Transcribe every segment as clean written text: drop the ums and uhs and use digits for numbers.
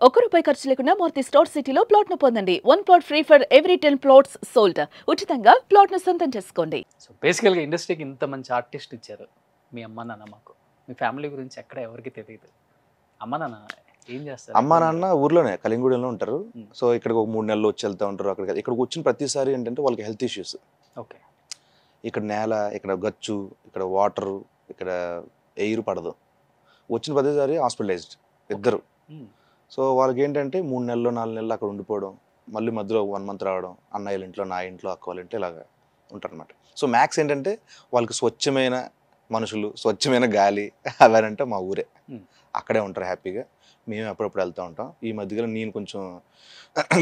₹1 ఖర్చు లేకుండా మూర్తి స్టోర్ సిటీలో ప్లాట్ ను పొందండి. 1 plot free for every 10 plots sold. ఉచితంగా ప్లాట్ ను సొంతం చేసుకోండి. సో బేసికల్గా ఇండస్ట్రీకి ఇంత మంచి ఆర్టిస్ట్ ఇచ్చారు మీ అమ్మ నాన్న. మాకు మీ ఫ్యామిలీ గురించి ఎక్కడ ఎవరికి తెలియదు. అమ్మ నాన్న ఏం చేస్తారు? అమ్మా నాన్న ఊర్లోనే కలింగూడెంలో ఉంటారు. సో ఇక్కడికి ఒక 3 నెలలు వచ్చి వెళ్తూ ఉంటారు. ఇక్కడికి వచ్చిన ప్రతిసారి ఏంటంటే వాళ్ళకి హెల్త్ ఇష్యూస్. ఓకే. ఇక్కడ నేల, ఇక్కడ గచ్చు, ఇక్కడ వాటరు, ఇక్కడ ఎయిర్ పడదు. వచ్చిన ప్రతిసారి హాస్పిటలైజ్డ్ ఇద్దరు. సో వాళ్ళకి ఏంటంటే 3 నెలలు 4 నెలలు అక్కడ ఉండిపోవడం, మళ్ళీ మధ్యలో 1 month రావడం, అన్నయ్యల ఇంట్లో, నా ఇంట్లో, అక్క వాళ్ళ ఇంట్లో ఇలాగా ఉంటారనమాట. సో మ్యాక్స్ ఏంటంటే వాళ్ళకి స్వచ్ఛమైన మనుషులు, స్వచ్ఛమైన గాలి అవనంటే మా ఊరే. అక్కడే ఉంటారు హ్యాపీగా. మేము అప్పుడప్పుడు వెళ్తూ ఉంటాం. ఈ మధ్యలో నేను కొంచెం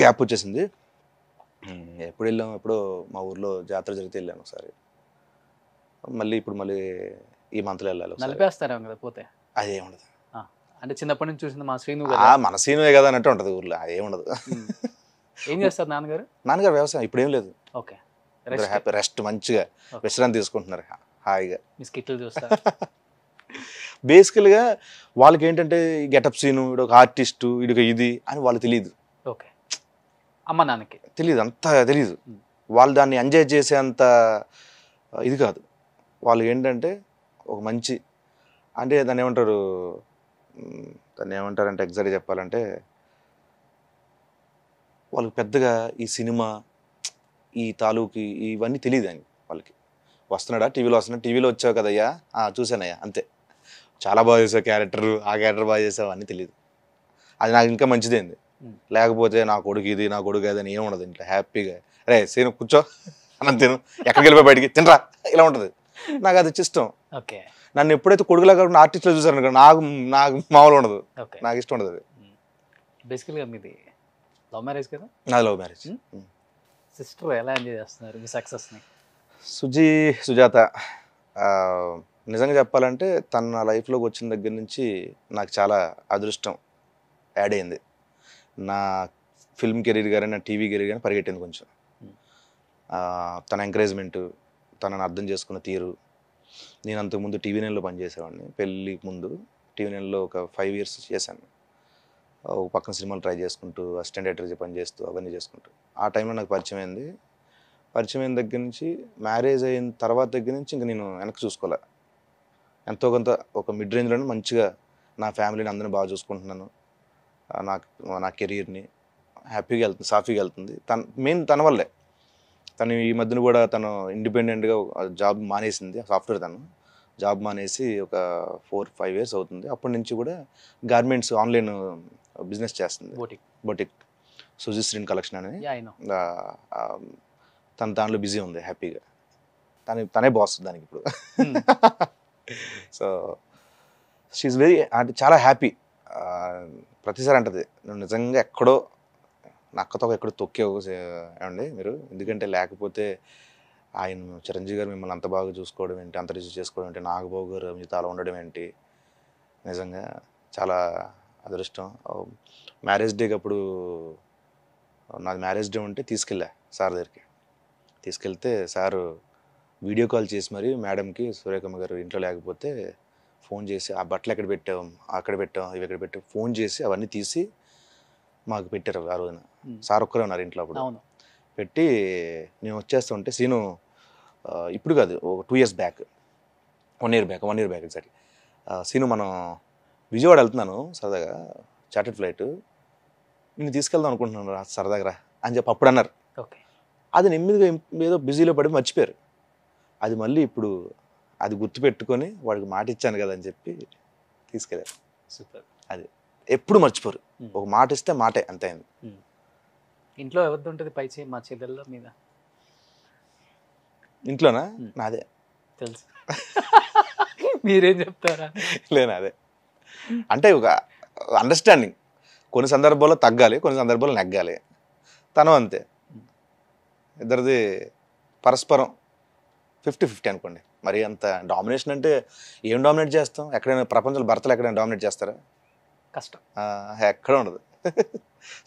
గ్యాప్ వచ్చేసింది. ఎప్పుడు వెళ్ళాము, ఎప్పుడో మా ఊర్లో జాతర జరిగితే వెళ్ళాను ఒకసారి. మళ్ళీ ఈ మంత్లో వెళ్ళాలి. నలిపేస్తారేమో కదా పోతే? అదేముండదు. అంటే చిన్నప్పటి నుంచి చూసింది మా శ్రీను మన సీనువే కదా అన్నట్టు ఉంటుంది ఊర్లో. అదేముండదు. ఏం చేస్తారు నాన్నగారు? నాన్నగారు వ్యవసాయం. ఇప్పుడేం లేదు. ఓకే. హ్యాపీ రెస్ట్, మంచిగా విశ్రాంతి తీసుకుంటున్నారు హాయిగా. మీ స్కిట్లు చూస్తారు. బేసికల్గా వాళ్ళకి ఏంటంటే గెటప్ సీను, ఇది ఒక ఆర్టిస్టు, ఇది ఇది అని వాళ్ళు తెలియదు. ఓకే. అమ్మ నాన్నకి తెలియదు, అంత తెలియదు. వాళ్ళు దాన్ని ఎంజాయ్ చేసే అంత ఇది కాదు. వాళ్ళు ఏంటంటే ఒక మంచి అంటే దాన్ని ఏమంటారంటే ఎగ్జాక్ట్గా చెప్పాలంటే వాళ్ళకి పెద్దగా ఈ సినిమా, ఈ తాలూకి ఇవన్నీ తెలియదు అని. వాళ్ళకి వస్తున్నాడా, టీవీలో వస్తున్నాడు, టీవీలో వచ్చావు కదయ్యా, చూసానయ్యా, అంతే. చాలా బాగా చేసావు క్యారెక్టర్, ఆ క్యారెక్టర్ బాగా చేసావు అని తెలియదు. అది నాకు ఇంకా మంచిదేంది. లేకపోతే నా కొడుకు ఇది, నా కొడుకు అది అని ఏముండదు ఇంట్లో. హ్యాపీగా రే సీను కూర్చో, అన్నం తిను, ఎక్కడికి వెళ్ళిపోయి బయటికి తినరా, ఇలా ఉంటుంది. నాకు అది ఇష్టం. ఓకే. నన్ను ఎప్పుడైతే కొడుకులా కాకుండా ఆర్టిస్ట్లో చూసాను నాకు మామూలు ఉండదు. నాకు ఇష్టం ఉండదు అది. బేసికల్గా మీది లవ్ మ్యారేజ్ కదా? నాది లవ్ మ్యారేజ్. సిస్టర్ ఎలా ఎంజాయ్ చేస్తున్నారు మీ సక్సెస్ని? సుజాత నిజంగా చెప్పాలంటే తన నా లైఫ్లోకి వచ్చిన దగ్గర నుంచి నాకు చాలా అదృష్టం యాడ్ అయింది. నా ఫిల్మ్ కెరీర్ కానీ, నా టీవీ కెరీర్ కానీ పరిగెట్టింది కొంచెం. తన ఎంకరేజ్మెంటు, తనని అర్థం చేసుకున్న తీరు. నేను అంతకుముందు టీవీ నైన్లో పనిచేసేవాడిని. పెళ్ళికి ముందు టీవీ నైన్లో ఒక 5 years చేశాను. ఒక పక్కన సినిమాలు ట్రై చేసుకుంటూ, అసిస్టెంట్ డైరెక్టర్గా పనిచేస్తూ, అవన్నీ చేసుకుంటూ. ఆ టైంలో నాకు పరిచయం అయింది. పరిచయం అయిన దగ్గర నుంచి, మ్యారేజ్ అయిన తర్వాత దగ్గర నుంచి ఇంక నేను వెనక్కి చూసుకోలే. ఎంతో కొంత ఒక మిడ్ రేంజ్లోనే మంచిగా నా ఫ్యామిలీని అందరినీ బాగా చూసుకుంటున్నాను. నా కెరీర్ని హ్యాపీగా వెళ్తుంది, సాఫీగా వెళ్తుంది. తన వల్లే. తను ఈ మధ్యన కూడా తను ఇండిపెండెంట్గా జాబ్ మానేసింది. సాఫ్ట్వేర్ తను జాబ్ మానేసి ఒక 4-5 years అవుతుంది. అప్పటి నుంచి కూడా గార్మెంట్స్ ఆన్లైన్ బిజినెస్ చేస్తుంది. బొటిక్ సుజిశ్రీన్ కలెక్షన్ అని. తన దాంట్లో బిజీ ఉంది హ్యాపీగా. తనే బాస్ దానికి ఇప్పుడు. సో షీఈస్ వెరీ, అంటే చాలా హ్యాపీ. ప్రతిసారి అంటది, నువ్వు నిజంగా ఎక్కడో నా అక్కతో ఎక్కడో తొక్కేవు ఏమండి మీరు, ఎందుకంటే లేకపోతే ఆయన చిరంజీవి గారు మిమ్మల్ని అంత బాగా చూసుకోవడం ఏంటి, అంత రిసీవ్ చేసుకోవడం ఏంటి, నాగబాబు గారు మీతో అలా ఉండడం ఏంటి, నిజంగా చాలా అదృష్టం. మ్యారేజ్ డేకి అప్పుడు నాది మ్యారేజ్ డే ఉంటే తీసుకెళ్ళా సార్ దగ్గరికి. తీసుకెళ్తే సారు వీడియో కాల్ చేసి మరి మేడంకి, సూర్యకమ్మ గారు ఇంట్లో లేకపోతే ఫోన్ చేసి ఆ బట్టలు ఎక్కడ పెట్టాం, అక్కడ పెట్టాం, ఇవి ఎక్కడ పెట్టాం, ఫోన్ చేసి అవన్నీ తీసి మాకు పెట్టారు. ఆ రోజున సార్ ఒక్కరే ఉన్నారు ఇంట్లో. అప్పుడు పెట్టి నేను వచ్చేస్తుంటే సీను, ఇప్పుడు కాదు, ఒక 2 years back, 1 year back exactly, Seenu మనం విజయవాడ వెళ్తున్నాను సరదాగా, చార్టెడ్ ఫ్లైట్, నేను తీసుకెళ్దాం అనుకుంటున్నాను రా సరదాగా రా అని చెప్పి అప్పుడు అన్నారు. అది నెమ్మదిగా ఏదో బిజీలో పడి మర్చిపోయారు. అది మళ్ళీ ఇప్పుడు అది గుర్తుపెట్టుకొని వాడికి మాట ఇచ్చాను కదా అని చెప్పి తీసుకెళ్ళారు. సూపర్. అది ఎప్పుడు మర్చిపోరు. ఒక మాట ఇస్తే మాటే, అంతే అయింది. ఇంట్లో ఎవరిది ఉంటుంది పై చేయి? మా చెల్లెల్లో మీద? ఇంట్లోనా? నాదే. తెలుసు. మీరేం చెప్తారా? లేనా, అదే. అంటే ఒక అండర్స్టాండింగ్. కొన్ని సందర్భాల్లో తగ్గాలి, కొన్ని సందర్భాల్లో నెగ్గాలి. తను అంతే. ఇద్దరిది పరస్పరం 50-50 అనుకోండి. మరి అంత డామినేషన్ అంటే ఏం డామినేట్ చేస్తాం? ఎక్కడైనా ప్రపంచంలో భర్తలు ఎక్కడైనా డామినేట్ చేస్తారా? కష్టం. ఎక్కడ ఉండదు.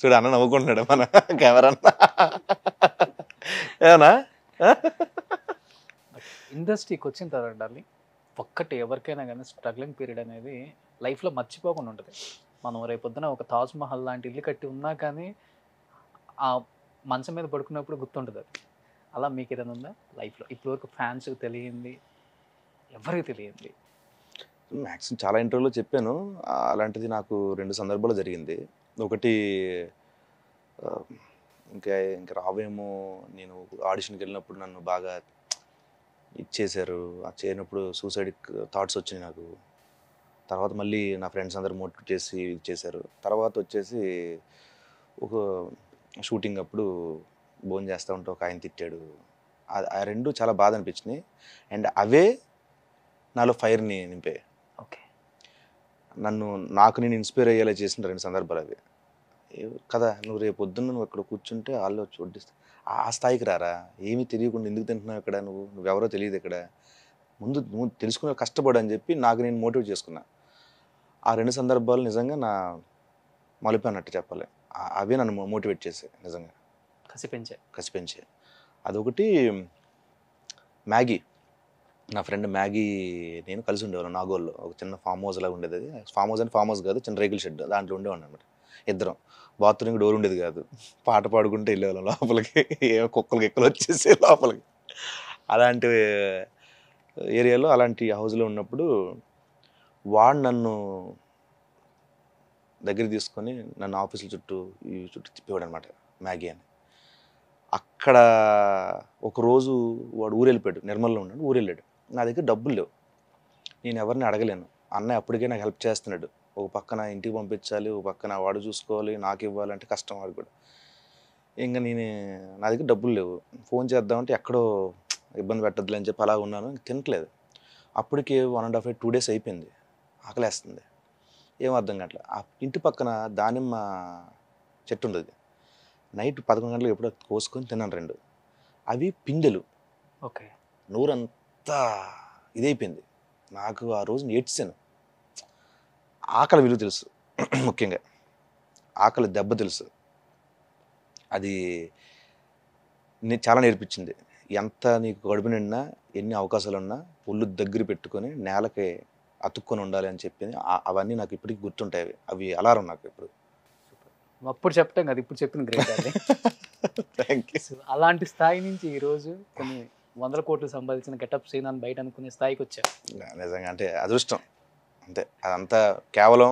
చూడు అన్న నవ్వుకుంటున్నాడు మన కెమెరా. ఏమన్నా ఇండస్ట్రీకి వచ్చిన తర్వాత ఒక్కటి ఎవరికైనా కానీ స్ట్రగ్లింగ్ పీరియడ్ అనేది లైఫ్లో మర్చిపోకుండా ఉంటుంది. మనం రేపొద్దున ఒక తాజ్ మహల్ లాంటి ఇల్లు కట్టి ఉన్నా కానీ ఆ మంచం మీద పడుకున్నప్పుడు గుర్తుంటుంది అది. అలా మీకు ఏదైనా ఉందా లైఫ్లో ఇప్పటివరకు ఫ్యాన్స్ తెలియంది, ఎవరికి తెలియంది? మ్యాక్సిమం చాలా ఇంటర్వ్యూలో చెప్పాను. అలాంటిది నాకు 2 సందర్భాలు జరిగింది. ఒకటి ఆ, ఇంకా ఇంకా రావేమో, నేను ఆడిషన్కి వెళ్ళినప్పుడు నన్ను బాగా ఇచ్చేశారు. ఆ చేయనప్పుడు సూసైడ్ థాట్స్ వచ్చినాయి నాకు. తర్వాత మళ్ళీ నా ఫ్రెండ్స్ అందరూ మోటివేట్ చేసి ఇది చేశారు. తర్వాత వచ్చేసి ఒక షూటింగ్ అప్పుడు భోజనం చేస్తూ ఉంటే ఒక ఆయన తిట్టాడు. ఆ రెండు చాలా బాధ అనిపించినాయి. అండ్ అవే నాలో ఫైర్ని నింపాయి. ఓకే. నాకు నేను ఇన్స్పైర్ అయ్యేలా చేసిన 2 సందర్భాలు అవి కదా. నువ్వు రేపు పొద్దున్న నువ్వు ఇక్కడ కూర్చుంటే వాళ్ళు వచ్చి వడ్డిస్తా, ఆ స్థాయికి రారా. ఏమీ తెలియకుండా ఎందుకు తింటున్నావు ఇక్కడ, నువ్వెవరో తెలియదు ఇక్కడ, ముందు నువ్వు తెలుసుకునే కష్టపడు అని చెప్పి నాకు నేను మోటివేట్ చేసుకున్నా. ఆ 2 సందర్భాలు నిజంగా నా మలుపు అన్నట్టు చెప్పాలి. అవే నన్ను మోటివేట్ చేసాయి నిజంగా, కసిపెంచే. అదొకటి. మ్యాగీ, నా ఫ్రెండ్ మ్యాగీ నేను కలిసి ఉండేవాళ్ళం నాగోల్లో. ఒక చిన్న ఫామ్ హౌస్ లాగా ఉండేది. అది ఫామ్ హౌస్ కాదు, చిన్న రేకుల షెడ్, దాంట్లో ఉండేవాడిని అనమాట. ఇద్దరం. బాత్రూమ్కి డోర్ ఉండేది కాదు, పాట పాడుకుంటే వెళ్ళేవాళ్ళం లోపలికి. ఏ కుక్కలకి ఎక్కలు వచ్చేసి లోపలికి. అలాంటి ఏరియాలో అలాంటి హౌస్లో ఉన్నప్పుడు వాడు నన్ను దగ్గర తీసుకొని నన్ను ఆఫీసుల చుట్టూ తిప్పేవాడు అనమాట, మ్యాగీ అని. అక్కడ ఒకరోజు వాడు ఊరు వెళ్ళిపోయాడు, నిర్మల్లో ఉన్నాడు, ఊరు వెళ్ళాడు. నా దగ్గర డబ్బులు లేవు, నేను ఎవరిని అడగలేను. అన్నయ్య అప్పటికే నాకు హెల్ప్ చేస్తున్నాడు. ఒక పక్కన ఇంటికి పంపించాలి, ఒక పక్కన వాడు చూసుకోవాలి, నాకు ఇవ్వాలంటే కష్టం వాడు కూడా. ఇంకా నా దగ్గర డబ్బులు లేవు. ఫోన్ చేద్దామంటే ఎక్కడో ఇబ్బంది పెట్టద్దులే అని చెప్పి అలా ఉన్నాను. తినట్లేదు. అప్పటికే 1.5 2 days అయిపోయింది. ఆకలేస్తుంది, ఏం అర్థం కావట్లేదు. ఆ ఇంటి పక్కన దానిమ్మ చెట్టు ఉండేది. నైట్ 11 గంటలకు ఎప్పుడో కోసుకొని తిన్నాను 2. అవి పిందెలు. ఓకే. నూరంతా ఇదైపోయింది. నాకు ఆ రోజు ఏడ్చాను. ఆకలి విలువ తెలుసు, ముఖ్యంగా ఆకలి దెబ్బ తెలుసు. అది చాలా నేర్పించింది. ఎంత నీకు కడుపు నిండినా, ఎన్ని అవకాశాలు ఉన్నా ఒళ్ళు దగ్గర పెట్టుకొని నేలకి అతుక్కొని ఉండాలి అని చెప్పింది. అవన్నీ నాకు ఇప్పటికీ గుర్తుంటాయి. అవి అలారం నాకు ఇప్పుడు. అప్పుడు చెప్పటం కదా, ఇప్పుడు చెప్పిన గ్రేట్ అది. Thank you. అలాంటి స్థాయి నుంచి ఈరోజు కొన్ని 100 కోట్లు సంపాదించిన గెటప్ సీన్ అని బయట అనుకునే స్థాయికి వచ్చాను. నిజంగా అంటే అదృష్టం అంతే. అదంతా కేవలం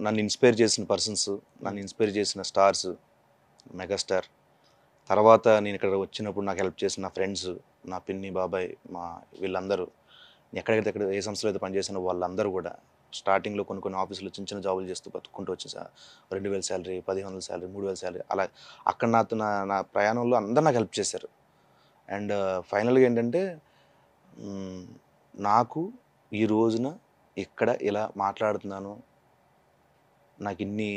నన్ను ఇన్స్పైర్ చేసిన పర్సన్స్, నన్ను ఇన్స్పైర్ చేసిన స్టార్స్, మెగాస్టార్, తర్వాత నేను ఇక్కడ వచ్చినప్పుడు నాకు హెల్ప్ చేసిన నా ఫ్రెండ్స్, నా పిన్ని బాబాయ్, వీళ్ళందరూ, ఎక్కడెక్కడ ఏ సంస్థలో అయితే పనిచేసిన వాళ్ళందరూ కూడా స్టార్టింగ్లో కొన్ని ఆఫీసులో చిన్న జాబులు చేస్తూ బతుకుంటూ వచ్చేసా. 2000 శాలరీ, 1500 శాలరీ, 3000 శాలరీ, అలా అక్కడ నా ప్రయాణంలో అందరూ నాకు హెల్ప్ చేశారు. అండ్ ఫైనల్గా ఏంటంటే, నాకు ఈ రోజున ఇక్కడ ఇలా మాట్లాడుతున్నాను, నాకు ఇన్ని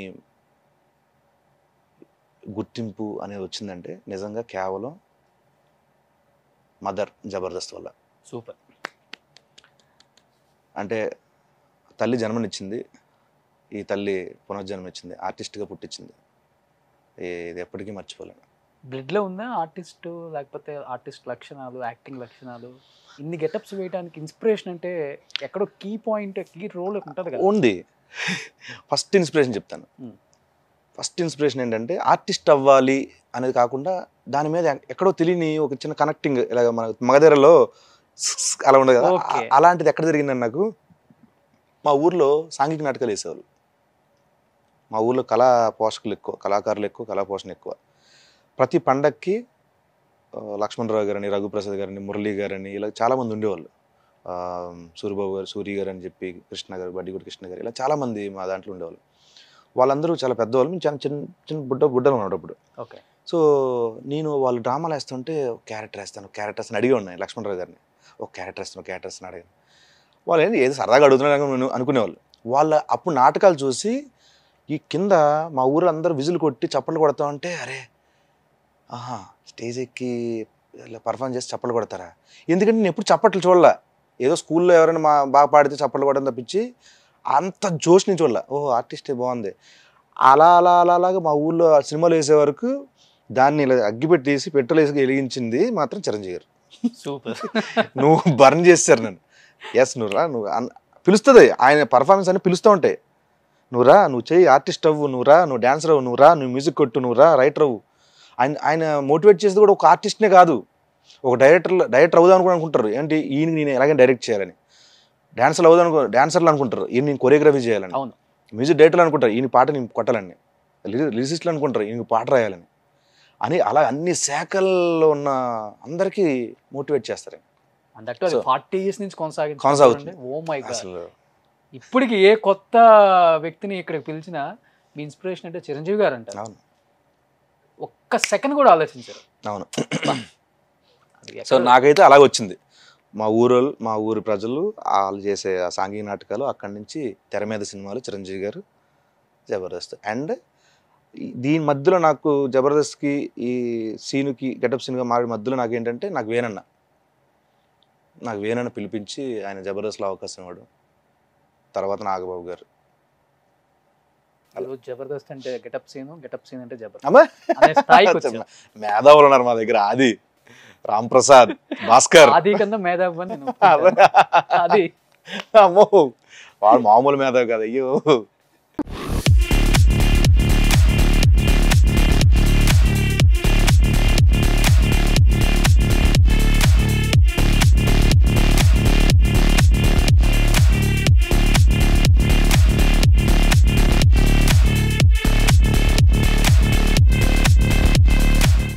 గుర్తింపు అనేది వచ్చిందంటే నిజంగా కేవలం మదర్ జబర్దస్త్ వల్ల. సూపర్. అంటే తల్లి జన్మనిచ్చింది, ఈ తల్లి పునర్జన్మనిచ్చింది, ఆర్టిస్ట్గా పుట్టించింది. ఇది ఎప్పటికీ మర్చిపోలేను. బ్లడ్లో ఉందా ఆర్టిస్ట్, లేకపోతే ఆర్టిస్ట్ లక్షణాలు, యాక్టింగ్ లక్షణాలు? ఇన్ని గెటప్స్ వేయడానికి ఇన్స్పిరేషన్ అంటే ఎక్కడో కీ పాయింట్, కీ రోల్ ఉంటుంది కదా? ఉంది. ఫస్ట్ ఇన్స్పిరేషన్ చెప్తాను. ఫస్ట్ ఇన్స్పిరేషన్ ఏంటంటే, ఆర్టిస్ట్ అవ్వాలి అనేది కాకుండా దాని మీద ఎక్కడో తెలియని ఒక చిన్న కనెక్టింగ్, ఇలాగ మన మగధీరలో అలా ఉండదు కదా, అలాంటిది ఎక్కడ జరిగిందని నాకు. మా ఊర్లో సాంఘిక నాటకాలు వేసేవాళ్ళు. మా ఊర్లో కళా పోషకులు ఎక్కువ, కళాకారులు ఎక్కువ, కళా పోషణ ఎక్కువ. ప్రతి పండక్కి లక్ష్మణరావు గారని, రఘుప్రసాద్ గారని, మురళీ గారని, ఇలా చాలామంది ఉండేవాళ్ళు. సూరిబాబు గారు, సూరి గారు అని చెప్పి, కృష్ణ గారు, బడ్డిగుడి కృష్ణ గారు, ఇలా చాలామంది మా దాంట్లో ఉండేవాళ్ళు. వాళ్ళందరూ చాలా పెద్దవాళ్ళు, మేము చాలా చిన్న బుడ్డలు ఉన్నప్పుడు. ఓకే. సో నేను వాళ్ళు డ్రామాలు వేస్తుంటే క్యారెక్టర్ వేస్తాను అడిగి ఉన్నాయి లక్ష్మణరావు గారిని. ఒక క్యారెక్టర్ వేస్తాను అడిగాను. వాళ్ళు ఏదో సరదాగా అడుగుతున్నాను అనుకునేవాళ్ళు. అప్పుడు నాటకాలు చూసి ఈ కింద మా ఊరు అందరూ విజులు కొట్టి చప్పట్లు కొడతా ఉంటే, అరే స్టేజ్ ఎక్కి ఇలా పర్ఫార్మ్ చేసి చప్పట్లు కొడతారా? ఎందుకంటే నేను ఎప్పుడు చప్పట్లు చూడలే. ఏదో స్కూల్లో ఎవరైనా బాగా పాడితే చప్పట్లు కొట్టడం తప్పించి అంత జోష్ని చూడలే. ఓహో, ఆర్టిస్టే బాగుంది. అలాగా మా ఊళ్ళో సినిమాలు వేసే వరకు దాన్ని ఇలా అగ్గిపెట్టి తీసి పెట్రోల్ వేసి వెలిగించింది మాత్రం చిరంజీవి గారు. సూపర్. నువ్వు బర్న్ చేస్తారు నన్ను. ఎస్, నువ్వు పిలుస్తుంది, ఆయన పర్ఫార్మెన్స్ అని పిలుస్తూ ఉంటాయి. నువ్వు చెయ్యి, ఆర్టిస్ట్ అవ్వు, నువ్వు డాన్సర్ అవ్వు, నువ్వు మ్యూజిక్ కొట్టు, రైటర్ అవ్వు. ఆయన మోటివేట్ చేసేది కూడా ఒక ఆర్టిస్ట్నే కాదు, ఒక డైరెక్టర్ అవుదాం అనుకుంటారు. ఏంటి ఈయన నేను ఎలాగైనా డైరెక్ట్ చేయాలని. డాన్సర్లు అనుకుంటారు ఈయన నేను కొరియోగ్రఫీ చేయాలని. అవును. మ్యూజిక్ డైరెక్టర్లు అనుకుంటారు ఈయన పాట నేను కొట్టాలని. లిరిసిస్టులు అనుకుంటారు ఈయన పాట రాయాలని. అని అలా అన్ని శాఖల్లో ఉన్న అందరికీ మోటివేట్ చేస్తారు. అందుకే అది 40 years నుంచి కొనసాగుతుంది. Oh my god. అసలు ఇప్పటికి ఏ కొత్త వ్యక్తిని ఇక్కడికి పిలిచినా మీ ఇన్స్పిరేషన్ అంటే చిరంజీవి గారు అంటారు. అవును, ఒక్క సెకండ్ కూడా ఆలోచించారు. అవును. సో నాకైతే అలాగ వచ్చింది. మా ఊరు ప్రజలు వాళ్ళు చేసే ఆ సాంఘిక నాటకాలు, అక్కడి నుంచి తెర మీద సినిమాలు, చిరంజీవి గారు, జబర్దస్త్. అండ్ దీని మధ్యలో నాకు జబర్దస్త్కి ఈ సీనుకి గెటప్ సీన్గా మారే మధ్యలో నాకేంటంటే నాకు వేనన్న పిలిపించి ఆయన జబర్దస్త్లో అవకాశం ఇవ్వడం. తర్వాత నాగబాబు గారు. జబర్దస్త్ అంటే గెటప్ సీన్ అంటే జబర్దస్త్ అమ్మా అనే స్థాయికి వచ్చాం. మేధావులు ఉన్నారు మా దగ్గర. ఆది, రామ్ ప్రసాద్, భాస్కర్. ఆది కన్నా మేధావి అని నేను అది అమ్మో వాడు మామూలు మేధావి కదా. అయ్యో